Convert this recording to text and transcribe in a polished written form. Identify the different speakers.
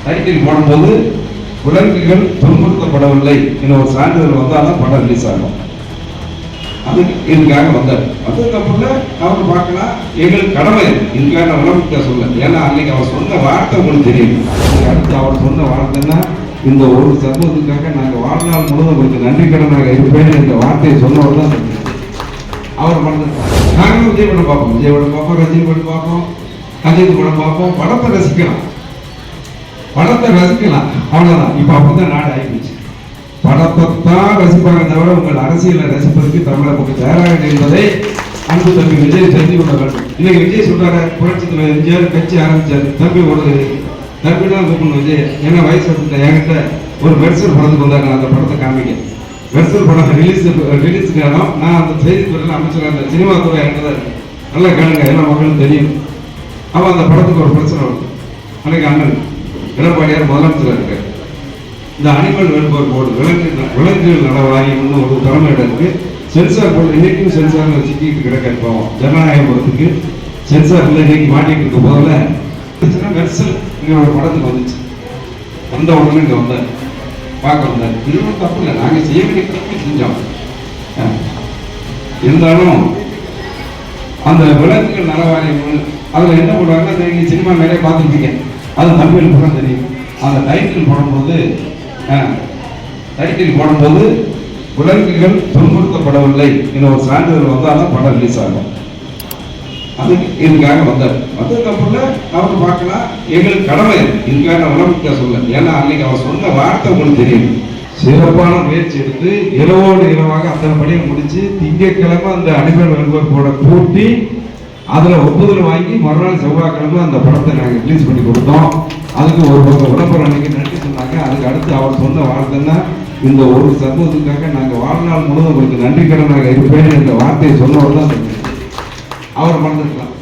Speaker 1: Title போடும்போது விலங்குகள் துன்புறுத்தப்படவில்லை என்ற ஒரு சான்றிதழ் வந்தால் தான் படம் ரிலீஸ் ஆகும். அது இதுக்காக வந்தார். அதுக்கப்புறம் அவர் பார்க்கலாம், எங்களுக்கு கடமை இதுக்காக நான் விளம்பிக்க சொல்ல. ஏன்னா அன்னைக்கு அவர் சொன்ன வார்த்தை உங்களுக்கு தெரியும். அடுத்து அவர் சொன்ன வார்த்தைன்னா, இந்த ஒரு சமூகத்துக்காக நாங்கள் வாழ்நாள் முழுவதும் உங்களுக்கு நன்றி கடனாக இருப்பேன் என்ற வார்த்தையை சொன்னவர் தான் அவர் மறந்துட்டார். நாங்களும் விஜய் படம் பார்ப்போம், விஜய் படம் பார்ப்போம், ரஜினி படம் பார்ப்போம், அஜித் படம் பார்ப்போம். படத்தை ரசிக்கலாம், படத்தை ரசிக்கலாம், அவ்வளவுதான். இப்ப அப்படிதான் நாடு ஆகிடுச்சு. படத்தை தான் ரசிப்பாங்க தவிர உங்கள் அரசியலை ரசிப்பதற்கு தமிழக தயாராக என்பதை அன்பு தம்பி விஜய் தெரிந்து கொள்ள வேண்டும். இன்னைக்கு விஜய் சொல்றாரு, புரட்சி தலைவர் எம்ஜிஆர் கட்சி ஆரம்பிச்சாரு. தம்பி ஒரு தம்பி தான் கூப்பிடணும் விஜய், ஏன்னா வயசு என்கிட்ட ஒரு மெர்சல் படத்துக்கு வந்தாரு. அந்த படத்தை காமிக்க மெர்சல் படம் ரிலீஸுக்கு இடம் நான் அந்த செய்தித்துறையில் அமைச்சராக இருந்தேன். சினிமா துறை என்கிட்ட தான் இருக்கு. நல்லா கேளுங்க, எல்லா மக்களும் தெரியும். அவன் அந்த படத்துக்கு ஒரு பிரச்சனை வருது. அன்னைக்கு அண்ணன் எடப்பாடியார் முதலமைச்சராக இருக்காரு. இந்த அனிமல் வெல்ஃபேர் போர்டு விலங்குகள் நல வாரியம்னு ஒரு தலைமையிட இருக்கு. சென்சார் போர்டு இன்னைக்கும் சென்சார்ல சிக்கிட்டு கிடக்க போவோம். ஜனநாயகத்துக்கு சென்சார்ல இன்னைக்கு மாட்டிட்டு இருக்க போதில் மெர்சல் ஒரு படத்துக்கு வந்துச்சு. வந்த உடனே இங்க வந்தார், பார்க்க வந்தார். இது ஒன்றும் தப்பு இல்லை, நாங்கள் செய்ய வேண்டிய தப்பு செஞ்சோம். இருந்தாலும் அந்த விலங்குகள் நல வாரியம் அதில் என்ன பண்ணுவாங்கன்னா, நீங்கள் சினிமா நிறைய பார்த்துருப்பீங்க, அது தமிழில் கூட தெரியும். அந்த டைட்டில் போடும்போது விலங்குகள் துன்புறுத்தப்படவில்லை என்ற ஒரு சான்றிதழ் வந்தால் தான் படம் ரிலீஸ் ஆகும். அது இதுக்காக வந்தார். அதுக்கப்புறம் அவர் பார்க்கலாம், எங்களுக்கு கடமை இதுக்காக நான் விளம்பிக்க சொல்ல. ஏன்னா அன்னைக்கு அவர் சொன்ன வார்த்தை உங்களுக்கு தெரியும். சிறப்பான முயற்சி எடுத்து இரவோடு இரவாக அத்தனை பணியை முடிச்சு திங்கட்கிழமை அந்த அனிமல் வெல்ஃபேர் போர்டை கூட்டி அதில் ஒப்புதல் வாங்கி மறுநாள் செவ்வாய்க்கிழமை அந்த படத்தை நாங்கள் ரிலீஸ் பண்ணி கொடுத்தோம். அதுக்கு ஒரு பக்கம் விளம்பரம் அன்னைக்கு நன்றி சொன்னாங்க. அதுக்கு அடுத்து அவர் சொன்ன வார்த்தைன்னா, இந்த ஒரு சமூகத்துக்காக நாங்கள் வாழ்நாள் முழுவதும் உங்களுக்கு நன்றி கடனாக இருப்பேன் என்ற வார்த்தையை சொன்னவர் தான் அவர் மறந்துருக்கலாம்.